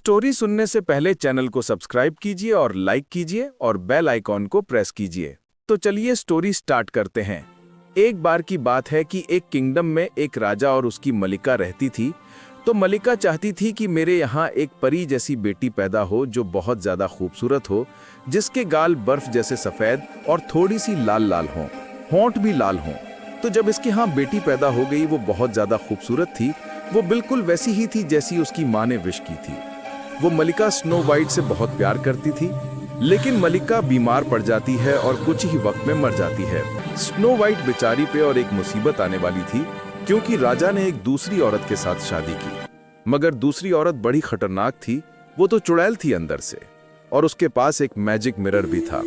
Story सुनने से पहले चैनल को सब्सक्राइब कीजिए और लाइक कीजिए और बेल आइकॉन को प्रेस कीजिए। तो चलिए स्टोरी स्टार्ट करते हैं। एक बार की बात है कि एक किंगडम में एक राजा और उसकी मलिका रहती थी। तो मलिका चाहती थी कि मेरे यहाँ एक परी जैसी बेटी पैदा हो जो बहुत ज़्यादा खूबसूरत हो, जिसके गाल बर्फ जैसे सफ़ेद और थोड़ी सी लाल लाल हों, होंठ भी लाल हों। तो जब इसके यहाँ बेटी पैदा हो गई, वो बहुत ज़्यादा खूबसूरत थी। वो बिल्कुल वैसी ही थी जैसी उसकी माँ ने विश की थी। वो मलिका स्नो वाइट से बहुत प्यार करती थी, लेकिन मलिका बीमार पड़ जाती है और कुछ ही वक्त में मर जाती है। स्नो वाइट बेचारी पे और एक मुसीबत आने वाली थी, क्योंकि राजा ने एक दूसरी औरत के साथ शादी की। मगर दूसरी औरत बड़ी खतरनाक थी। वो तो चुड़ैल थी अंदर से, और उसके पास एक मैजिक मिरर भी था।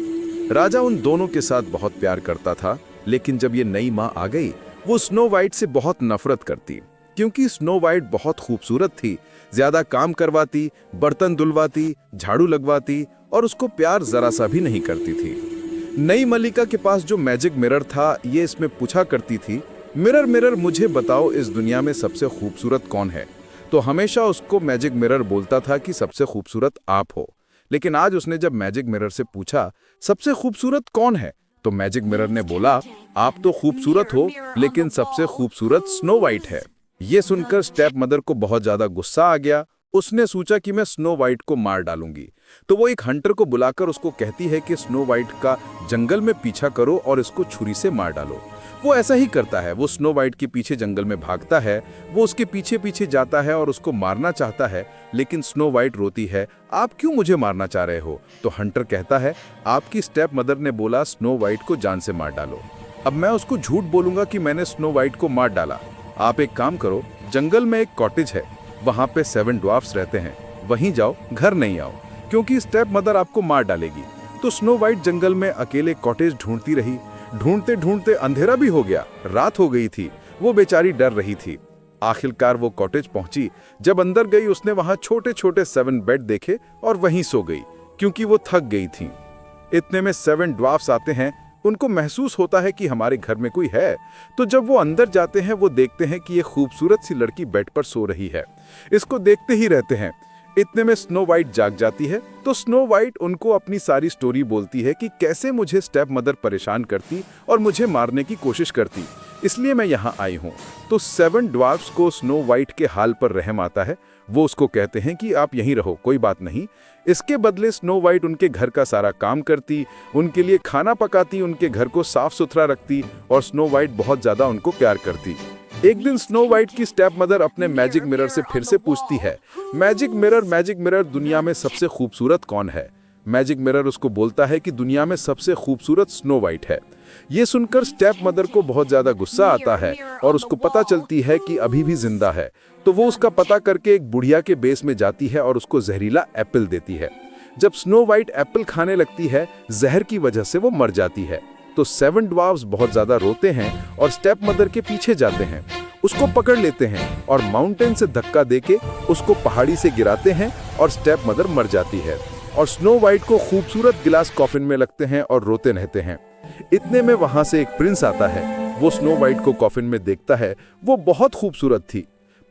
राजा उन दोनों के साथ बहुत प्यार करता था, लेकिन जब ये नई माँ आ गई, वो स्नो वाइट से बहुत नफरत करती, क्योंकि स्नो वाइट बहुत खूबसूरत थी, ज्यादा काम करवाती, बर्तन धुलवाती, झाड़ू लगवाती और उसको प्यार जरा सा भी नहीं करती थी। नई मलिका के पास जो मैजिक मिरर था, ये इसमें पूछा करती थी, मिरर मिरर मुझे बताओ इस दुनिया में सबसे खूबसूरत कौन है। तो हमेशा उसको मैजिक मिरर बोलता था कि सबसे खूबसूरत आप हो। लेकिन आज उसने जब मैजिक मिरर से पूछा सबसे खूबसूरत कौन है, तो मैजिक मिरर ने बोला, आप तो खूबसूरत हो, लेकिन सबसे खूबसूरत स्नो वाइट है। ये सुनकर स्टेप मदर को बहुत ज्यादा गुस्सा आ गया। उसने सोचा कि मैं स्नो वाइट को मार डालूंगी। तो वो एक हंटर को बुलाकर उसको कहती है कि स्नो वाइट का जंगल में पीछा करो और इसको छुरी से मार डालो। वो ऐसा ही करता है। वो स्नो वाइट के पीछे जंगल में भागता है। वो उसके पीछे पीछे जाता है और उसको मारना चाहता है, लेकिन स्नो वाइट रोती है, आप क्यों मुझे मारना चाह रहे हो। तो हंटर कहता है, आपकी स्टेप मदर ने बोला स्नो वाइट को जान से मार डालो। अब मैं उसको झूठ बोलूंगा कि मैंने स्नो वाइट को मार डाला। आप एक काम करो, जंगल में एक कॉटेज है, वहां पे 7 ड्वार्फ्स रहते हैं, वहीं जाओ, घर नहीं आओ, क्योंकि स्टेप मदर आपको मार डालेगी। तो स्नो वाइट जंगल में अकेले कॉटेज ढूंढती रही। ढूंढते ढूंढते अंधेरा भी हो गया, रात हो गई थी। वो बेचारी डर रही थी। आखिरकार वो कॉटेज पहुंची। जब अंदर गई, उसने वहां छोटे छोटे 7 बेड देखे और वहीं सो गई, क्योंकि वो थक गई थी। इतने में 7 ड्वार्फ्स आते हैं। उनको महसूस होता है कि हमारे घर में कोई है। तो जब वो अंदर जाते हैं, वो देखते हैं कि ये खूबसूरत सी लड़की बेड पर सो रही है। इसको देखते ही रहते हैं। इतने में स्नो वाइट जाग जाती है। तो स्नो वाइट उनको अपनी सारी स्टोरी बोलती है कि कैसे मुझे स्टेप मदर परेशान करती और मुझे मारने की कोशिश करती, इसलिए मैं यहाँ आई हूँ। तो 7 ड्वार्फ्स को स्नो वाइट के हाल पर रहम आता है। वो उसको कहते हैं कि आप यहीं रहो, कोई बात नहीं। इसके बदले स्नो वाइट उनके घर का सारा काम करती, उनके लिए खाना पकाती, उनके घर को साफ सुथरा रखती और स्नो वाइट बहुत ज्यादा उनको प्यार करती। एक दिन स्नो वाइट की स्टेप मदर अपने मैजिक मिरर से फिर से पूछती है, मैजिक मिरर दुनिया में सबसे खूबसूरत कौन है। मैजिक मिरर उसको बोलता है कि दुनिया में सबसे खूबसूरत स्नो वाइट है। ये सुनकर स्टेप मदर को बहुत ज्यादा गुस्सा आता है और उसको पता चलती है कि अभी भी जिंदा है। तो वो उसका पता करके एक बुढ़िया के बेस में जाती है और उसको जहरीला एप्पल देती है। जब स्नो वाइट एप्पल खाने लगती है, जहर की वजह से वो मर जाती है। तो 7 ड्वार्फ्स बहुत ज्यादा रोते हैं और स्टेप मदर के पीछे जाते हैं, उसको पकड़ लेते हैं और माउंटेन से धक्का देके उसको पहाड़ी से गिराते हैं और स्टेप मदर मर जाती है। और स्नो वाइट को खूबसूरत गिलास कॉफिन में लगते हैं और रोते रहते हैं। इतने में वहां से एक प्रिंस आता है। वो स्नो वाइट को कॉफिन में देखता है। वो बहुत खूबसूरत थी।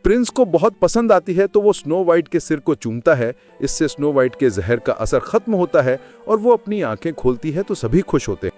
प्रिंस को बहुत पसंद आती है, तो वो स्नो वाइट के सिर को चूमता है। इससे स्नो वाइट के जहर का असर खत्म होता है और वो अपनी आंखें खोलती है, तो सभी खुश होते हैं।